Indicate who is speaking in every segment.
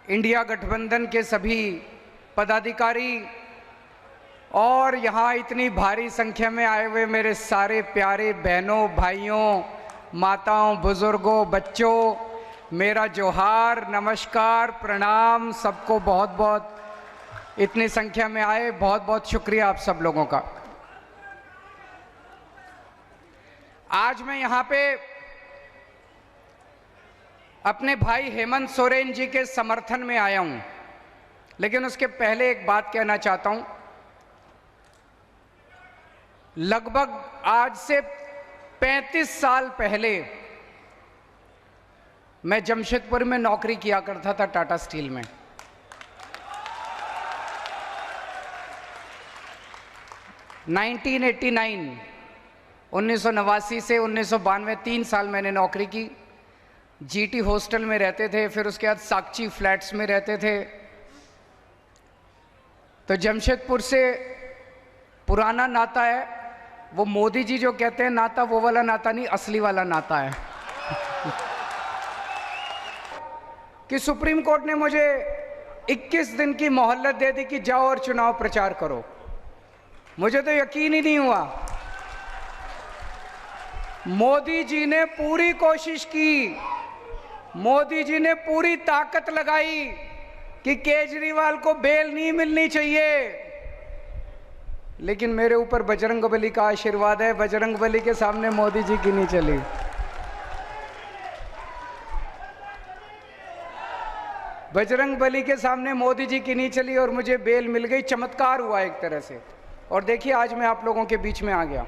Speaker 1: India गठबंधन के सभी पदाधिकारी और यहाँ इतनी भारी संख्या में आए हुए मेरे सारे प्यारे बहनों, भाइयों, माताओं, बुजुर्गों, बच्चों, मेरा जोहार, नमस्कार, प्रणाम। सबको बहुत बहुत, इतनी संख्या में आए, बहुत बहुत शुक्रिया आप सब लोगों का। आज मैं यहाँ पे अपने भाई हेमंत सोरेन जी के समर्थन में आया हूं, लेकिन उसके पहले एक बात कहना चाहता हूं। लगभग आज से 35 साल पहले मैं जमशेदपुर में नौकरी किया करता था, टाटा स्टील में। (1989) 1989 से 1992 3 साल मैंने नौकरी की। जीटी हॉस्टल में रहते थे, फिर उसके बाद साक्षी फ्लैट्स में रहते थे। तो जमशेदपुर से पुराना नाता है, वो मोदी जी जो कहते हैं नाता, वो वाला नाता नहीं, असली वाला नाता है। कि सुप्रीम कोर्ट ने मुझे 21 दिन की मोहलत दे दी कि जाओ और चुनाव प्रचार करो। मुझे तो यकीन ही नहीं हुआ। मोदी जी ने पूरी कोशिश की, मोदी जी ने पूरी ताकत लगाई कि केजरीवाल को बेल नहीं मिलनी चाहिए, लेकिन मेरे ऊपर बजरंगबली का आशीर्वाद है। बजरंगबली के सामने मोदी जी की नहीं चली। बजरंगबली के सामने मोदी जी की नहीं चली और मुझे बेल मिल गई। चमत्कार हुआ एक तरह से। और देखिए, आज मैं आप लोगों के बीच में आ गया।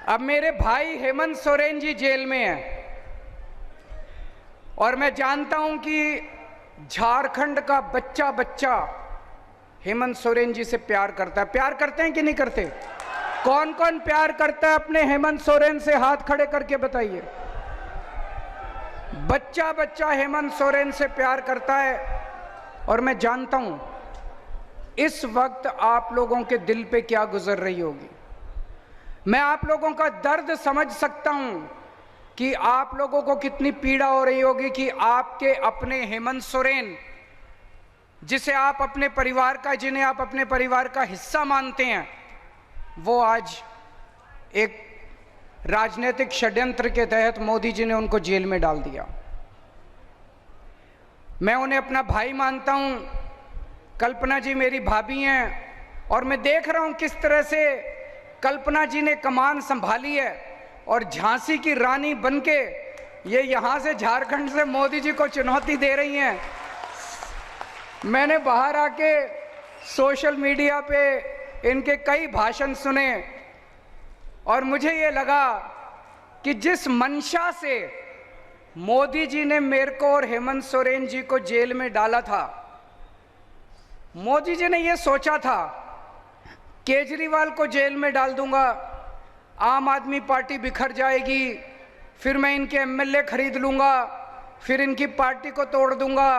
Speaker 1: अब मेरे भाई हेमंत सोरेन जी जेल में हैं और मैं जानता हूं कि झारखंड का बच्चा बच्चा हेमंत सोरेन जी से प्यार करता है। प्यार करते हैं कि नहीं करते? कौन कौन प्यार करता है अपने हेमंत सोरेन से? हाथ खड़े करके बताइए। बच्चा बच्चा हेमंत सोरेन से प्यार करता है। और मैं जानता हूं इस वक्त आप लोगों के दिल पे क्या गुजर रही होगी। मैं आप लोगों का दर्द समझ सकता हूं कि आप लोगों को कितनी पीड़ा हो रही होगी कि आपके अपने हेमंत सोरेन, जिसे आप अपने परिवार का, जिन्हें आप अपने परिवार का हिस्सा मानते हैं, वो आज एक राजनीतिक षड्यंत्र के तहत मोदी जी ने उनको जेल में डाल दिया। मैं उन्हें अपना भाई मानता हूं। कल्पना जी मेरी भाभी हैं और मैं देख रहा हूं किस तरह से कल्पना जी ने कमान संभाली है और झांसी की रानी बनके ये यहां से झारखंड से मोदी जी को चुनौती दे रही हैं। मैंने बाहर आके सोशल मीडिया पे इनके कई भाषण सुने और मुझे ये लगा कि जिस मंशा से मोदी जी ने मेरे को और हेमंत सोरेन जी को जेल में डाला था, मोदी जी ने ये सोचा था केजरीवाल को जेल में डाल दूंगा, आम आदमी पार्टी बिखर जाएगी, फिर मैं इनके एमएलए खरीद लूंगा, फिर इनकी पार्टी को तोड़ दूंगा,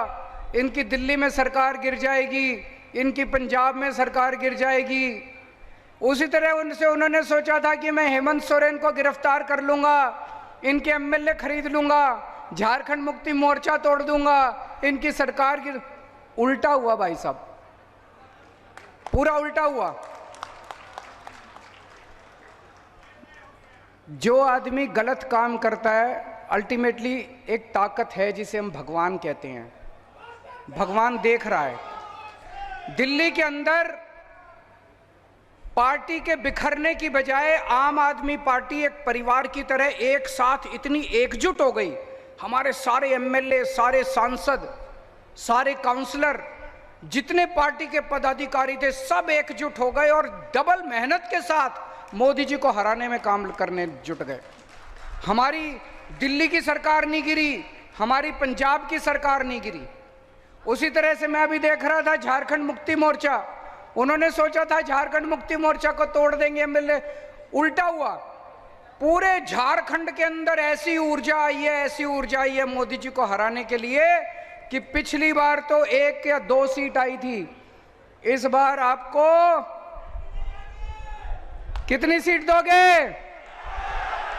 Speaker 1: इनकी दिल्ली में सरकार गिर जाएगी, इनकी पंजाब में सरकार गिर जाएगी। उसी तरह उन्होंने सोचा था कि मैं हेमंत सोरेन को गिरफ्तार कर लूंगा, इनके एमएलए खरीद लूंगा, झारखंड मुक्ति मोर्चा तोड़ दूंगा, इनकी सरकार गिर। उल्टा हुआ भाई साहब, पूरा उल्टा हुआ। जो आदमी गलत काम करता है, अल्टीमेटली एक ताकत है जिसे हम भगवान कहते हैं। भगवान देख रहा है। दिल्ली के अंदर पार्टी के बिखरने की बजाय आम आदमी पार्टी एक परिवार की तरह एक साथ इतनी एकजुट हो गई। हमारे सारे एमएलए, सारे सांसद, सारे काउंसलर, जितने पार्टी के पदाधिकारी थे, सब एकजुट हो गए और डबल मेहनत के साथ मोदी जी को हराने में काम करने जुट गए। हमारी दिल्ली की सरकार नहीं गिरी, हमारी पंजाब की सरकार नहीं गिरी। उसी तरह से मैं अभी देख रहा था झारखंड मुक्ति मोर्चा, उन्होंने सोचा था झारखंड मुक्ति मोर्चा को तोड़ देंगे एमएलए, उल्टा हुआ। पूरे झारखंड के अंदर ऐसी ऊर्जा आई है, ऐसी ऊर्जा आई है मोदी जी को हराने के लिए कि पिछली बार तो 1 या 2 सीट आई थी, इस बार आपको कितनी सीट दोगे?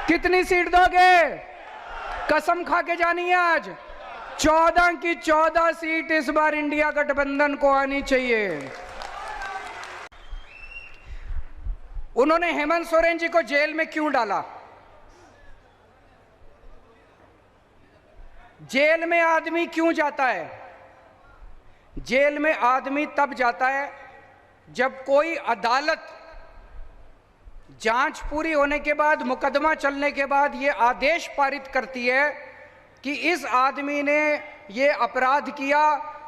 Speaker 1: कितनी सीट दोगे? कसम खा के जानी है आज। 14 की 14 सीट इस बार इंडिया गठबंधन को आनी चाहिए। उन्होंने हेमंत सोरेन जी को जेल में क्यों डाला? जेल में आदमी क्यों जाता है? जेल में आदमी तब जाता है जब कोई अदालत जांच पूरी होने के बाद, मुकदमा चलने के बाद ये आदेश पारित करती है कि इस आदमी ने ये अपराध किया,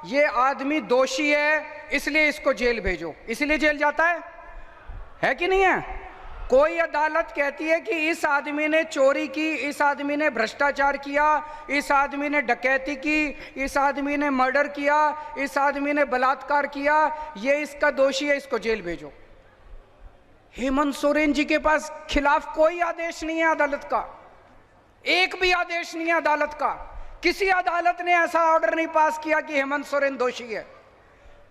Speaker 1: ये आदमी दोषी है, इसलिए इसको जेल भेजो। इसलिए जेल जाता है कि नहीं है? कोई अदालत कहती है कि इस आदमी ने चोरी की, इस आदमी ने भ्रष्टाचार किया, इस आदमी ने डकैती की, इस आदमी ने मर्डर किया, इस आदमी ने बलात्कार किया, ये इसका दोषी है, इसको जेल भेजो। हेमंत सोरेन जी के पास खिलाफ कोई आदेश नहीं है अदालत का, एक भी आदेश नहीं है अदालत का। किसी अदालत ने ऐसा ऑर्डर नहीं पास किया कि हेमंत सोरेन दोषी है।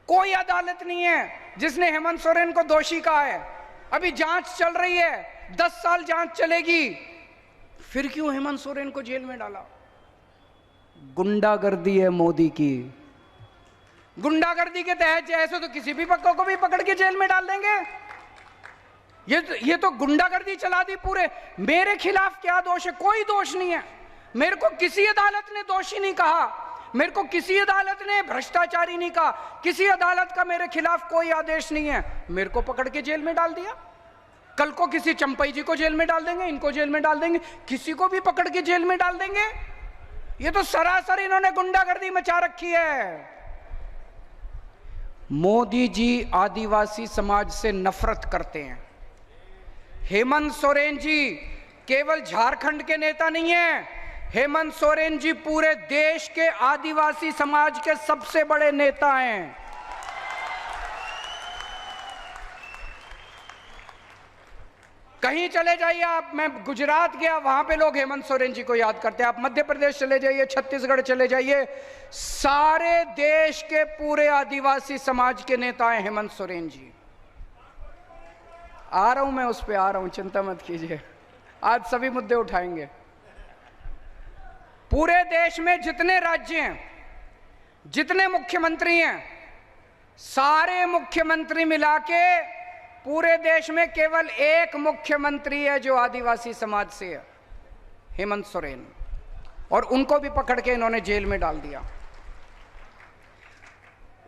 Speaker 1: कोई अदालत नहीं है जिसने हेमंत सोरेन को दोषी कहा है। अभी जांच चल रही है, 10 साल जांच चलेगी, फिर क्यों हेमंत सोरेन को जेल में डाला? गुंडागर्दी है मोदी की। गुंडागर्दी के तहत ऐसे तो किसी भी पक्का को भी पकड़ के जेल में डाल देंगे। ये तो गुंडागर्दी चला दी पूरे। मेरे खिलाफ क्या दोष है? कोई दोष नहीं है। मेरे को किसी अदालत ने दोषी नहीं कहा, मेरे को किसी अदालत ने भ्रष्टाचारी नहीं कहा, किसी अदालत का मेरे खिलाफ कोई आदेश नहीं है। मेरे को पकड़ के जेल में डाल दिया। कल को किसी चंपई जी को जेल में डाल देंगे, इनको जेल में डाल देंगे, किसी को भी पकड़ के जेल में डाल देंगे। ये तो सरासर इन्होंने गुंडागर्दी मचा रखी है। मोदी जी आदिवासी समाज से नफरत करते हैं। हेमंत सोरेन जी केवल झारखंड के नेता नहीं है, हेमंत सोरेन जी पूरे देश के आदिवासी समाज के सबसे बड़े नेता हैं। कहीं चले जाइए आप, मैं गुजरात गया, वहां पे लोग हेमंत सोरेन जी को याद करते हैं। आप मध्य प्रदेश चले जाइए, छत्तीसगढ़ चले जाइए, सारे देश के पूरे आदिवासी समाज के नेता हैं हेमंत सोरेन जी। आ रहा हूं मैं, उस पे आ रहा हूं, चिंता मत कीजिए, आज सभी मुद्दे उठाएंगे। पूरे देश में जितने राज्य हैं, जितने मुख्यमंत्री हैं, सारे मुख्यमंत्री मिला के पूरे देश में केवल एक मुख्यमंत्री है जो आदिवासी समाज से है, हेमंत सोरेन। और उनको भी पकड़ के इन्होंने जेल में डाल दिया।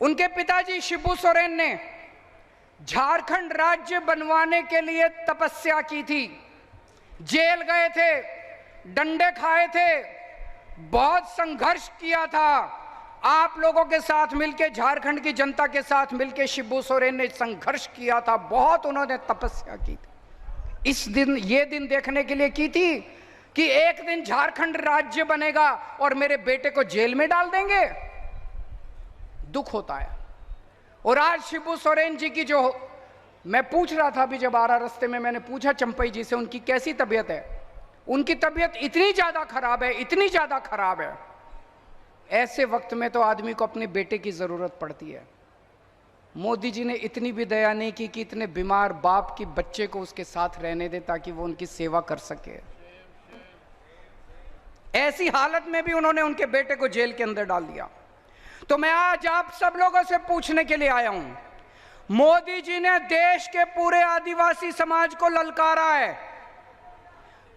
Speaker 1: उनके पिताजी शिबू सोरेन ने झारखंड राज्य बनवाने के लिए तपस्या की थी, जेल गए थे, डंडे खाए थे, बहुत संघर्ष किया था। आप लोगों के साथ मिलकर, झारखंड की जनता के साथ मिलकर शिबू सोरेन ने संघर्ष किया था, बहुत उन्होंने तपस्या की थी। इस दिन, ये दिन देखने के लिए की थी कि एक दिन झारखंड राज्य बनेगा और मेरे बेटे को जेल में डाल देंगे। दुख होता है। और आज शिबू सोरेन जी की जो, मैं पूछ रहा था अभी जब आ रहा रास्ते में, मैंने पूछा चंपई जी से उनकी कैसी तबीयत है। उनकी तबीयत इतनी ज्यादा खराब है, इतनी ज्यादा खराब है। ऐसे वक्त में तो आदमी को अपने बेटे की जरूरत पड़ती है। मोदी जी ने इतनी भी दया नहीं की कि इतने बीमार बाप की बच्चे को उसके साथ रहने दे ताकि वो उनकी सेवा कर सके। ऐसी हालत में भी उन्होंने उनके बेटे को जेल के अंदर डाल दिया। तो मैं आज आप सब लोगों से पूछने के लिए आया हूं, मोदी जी ने देश के पूरे आदिवासी समाज को ललकारा है।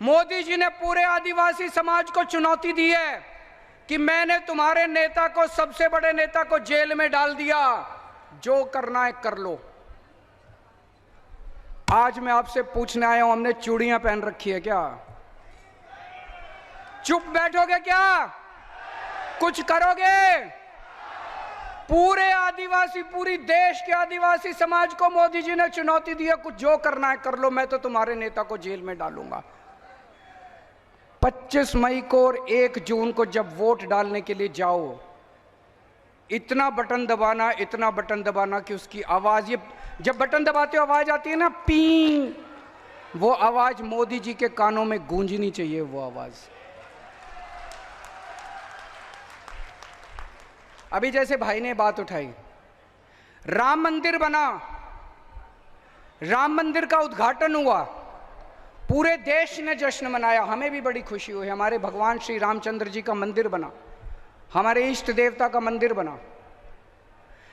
Speaker 1: मोदी जी ने पूरे आदिवासी समाज को चुनौती दी है कि मैंने तुम्हारे नेता को, सबसे बड़े नेता को जेल में डाल दिया, जो करना है कर लो। आज मैं आपसे पूछने आया हूं, हमने चूड़ियां पहन रखी है क्या? चुप बैठोगे क्या? कुछ करोगे? पूरे आदिवासी, पूरी देश के आदिवासी समाज को मोदी जी ने चुनौती दी है, कुछ जो करना है कर लो, मैं तो तुम्हारे नेता को जेल में डालूंगा। 25 मई को और 1 जून को जब वोट डालने के लिए जाओ, इतना बटन दबाना, इतना बटन दबाना कि उसकी आवाज, ये जब बटन दबाते हो आवाज आती है ना, पी, वो आवाज मोदी जी के कानों में गूंजनी चाहिए। वो आवाज अभी जैसे भाई ने बात उठाई, राम मंदिर बना, राम मंदिर का उद्घाटन हुआ, पूरे देश ने जश्न मनाया, हमें भी बड़ी खुशी हुई। हमारे भगवान श्री रामचंद्र जी का मंदिर बना, हमारे इष्ट देवता का मंदिर बना,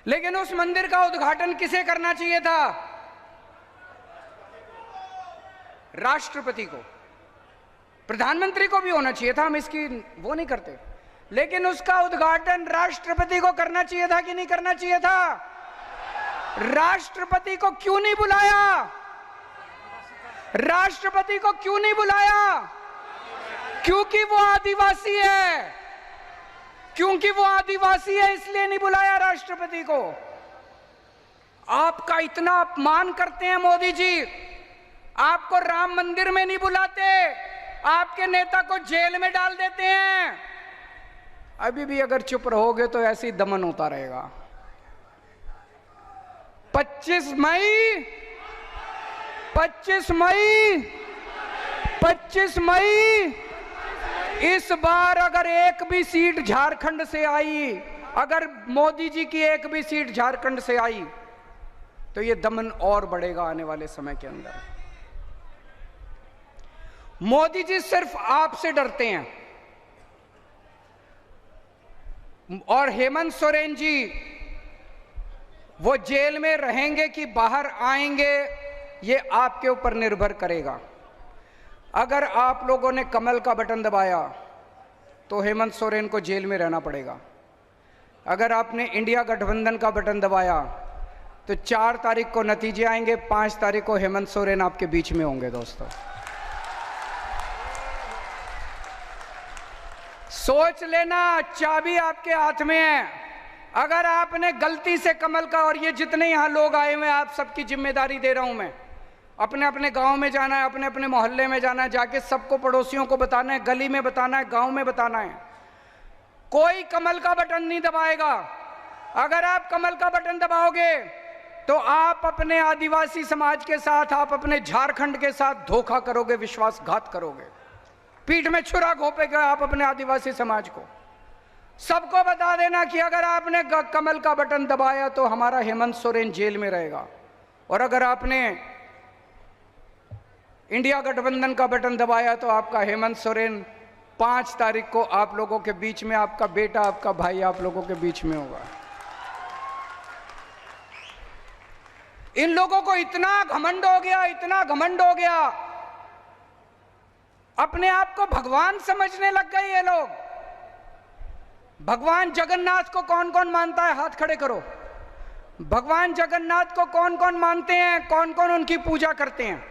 Speaker 1: लेकिन उस मंदिर का उद्घाटन किसे करना चाहिए था? राष्ट्रपति को। प्रधानमंत्री को भी होना चाहिए था, हम इसकी वो नहीं करते, लेकिन उसका उद्घाटन राष्ट्रपति को करना चाहिए था कि नहीं करना चाहिए था? राष्ट्रपति को क्यों नहीं बुलाया? राष्ट्रपति को क्यों नहीं बुलाया? क्योंकि वो आदिवासी है, क्योंकि वो आदिवासी है, इसलिए नहीं बुलाया राष्ट्रपति को। आपका इतना अपमान करते हैं मोदी जी, आपको राम मंदिर में नहीं बुलाते, आपके नेता को जेल में डाल देते हैं। अभी भी अगर चुप रहोगे तो ऐसे ही दमन होता रहेगा। 25 मई इस बार अगर एक भी सीट झारखंड से आई, अगर मोदी जी की एक भी सीट झारखंड से आई, तो ये दमन और बढ़ेगा आने वाले समय के अंदर। मोदी जी सिर्फ आपसे डरते हैं, और हेमंत सोरेन जी वो जेल में रहेंगे कि बाहर आएंगे, ये आपके ऊपर निर्भर करेगा। अगर आप लोगों ने कमल का बटन दबाया तो हेमंत सोरेन को जेल में रहना पड़ेगा। अगर आपने इंडिया गठबंधन का बटन दबाया तो 4 तारीख को नतीजे आएंगे, 5 तारीख को हेमंत सोरेन आपके बीच में होंगे। दोस्तों, सोच लेना, चाबी आपके हाथ में है। अगर आपने गलती से कमल का, और ये जितने यहां लोग आए हुए हैं, आप सबकी जिम्मेदारी दे रहा हूं मैं, अपने अपने गांव में जाना है, अपने अपने मोहल्ले में जाना है, जाके सबको, पड़ोसियों को बताना है, गली में बताना है, गांव में बताना है। कोई कमल का बटन नहीं दबाएगा। अगर आप कमल का बटन दबाओगे तो आप अपने आदिवासी समाज के साथ, आप अपने झारखंड के साथ धोखा करोगे, विश्वासघात करोगे, पीठ में छुरा घोंपेगे आप अपने आदिवासी समाज को। सबको बता देना कि अगर आपने कमल का बटन दबाया तो हमारा हेमंत सोरेन जेल में रहेगा, और अगर आपने इंडिया गठबंधन का बटन दबाया तो आपका हेमंत सोरेन 5 तारीख को आप लोगों के बीच में, आपका बेटा, आपका भाई आप लोगों के बीच में होगा। इन लोगों को इतना घमंड हो गया, इतना घमंड हो गया, अपने आप को भगवान समझने लग गए ये लोग। भगवान जगन्नाथ को कौन कौन मानता है? हाथ खड़े करो। भगवान जगन्नाथ को कौन कौन मानते हैं? कौन कौन उनकी पूजा करते हैं?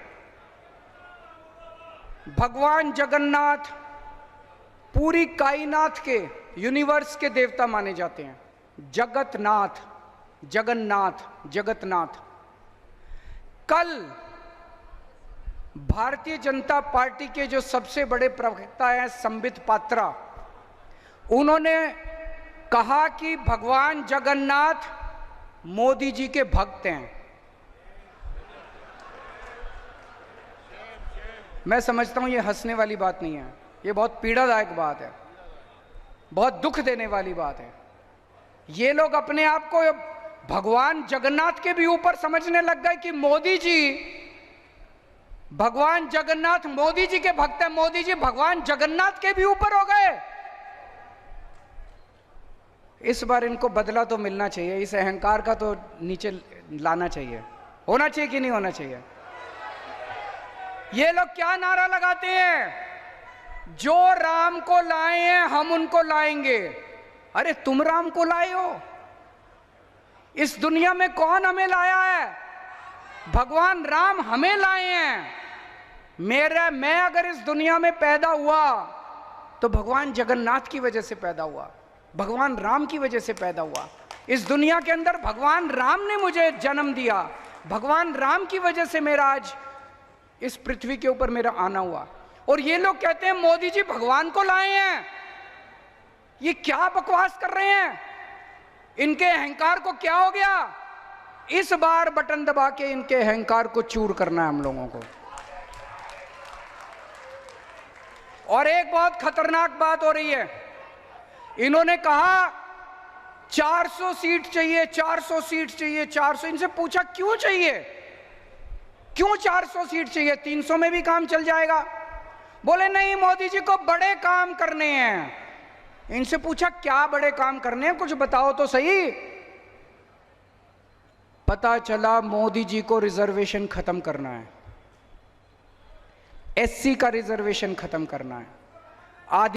Speaker 1: भगवान जगन्नाथ पूरी कायनात के, यूनिवर्स के देवता माने जाते हैं। जगतनाथ, जगन्नाथ, जगतनाथ। कल भारतीय जनता पार्टी के जो सबसे बड़े प्रवक्ता हैं संबित पात्रा, उन्होंने कहा कि भगवान जगन्नाथ मोदी जी के भक्त हैं। मैं समझता हूं ये हंसने वाली बात नहीं है, ये बहुत पीड़ादायक बात है, बहुत दुख देने वाली बात है। ये लोग अपने आप को भगवान जगन्नाथ के भी ऊपर समझने लग गए कि मोदी जी, भगवान जगन्नाथ मोदी जी के भक्त हैं, मोदी जी भगवान जगन्नाथ के भी ऊपर हो गए। इस बार इनको बदला तो मिलना चाहिए, इस अहंकार का तो नीचे लाना चाहिए। होना चाहिए कि नहीं होना चाहिए? ये लोग क्या नारा लगाते हैं? जो राम को लाए हैं हम उनको लाएंगे। अरे तुम राम को लाए हो? इस दुनिया में कौन हमें लाया है? भगवान राम हमें लाए हैं। मैं अगर इस दुनिया में पैदा हुआ तो भगवान जगन्नाथ की वजह से पैदा हुआ, भगवान राम की वजह से पैदा हुआ। इस दुनिया के अंदर भगवान राम ने मुझे जन्म दिया, भगवान राम की वजह से मेरा आज इस पृथ्वी के ऊपर मेरा आना हुआ। और ये लोग कहते हैं मोदी जी भगवान को लाए हैं। ये क्या बकवास कर रहे हैं? इनके अहंकार को क्या हो गया? इस बार बटन दबा के इनके अहंकार को चूर करना है हम लोगों को। और एक बहुत खतरनाक बात हो रही है, इन्होंने कहा 400 सीट चाहिए, 400 सीट चाहिए, 400। इनसे पूछा क्यों चाहिए, क्यों 400 सीट चाहिए? 300 में भी काम चल जाएगा। बोले नहीं, मोदी जी को बड़े काम करने हैं। इनसे पूछा क्या बड़े काम करने हैं, कुछ बताओ तो सही। पता चला मोदी जी को रिजर्वेशन खत्म करना है, एससी का रिजर्वेशन खत्म करना है। आदि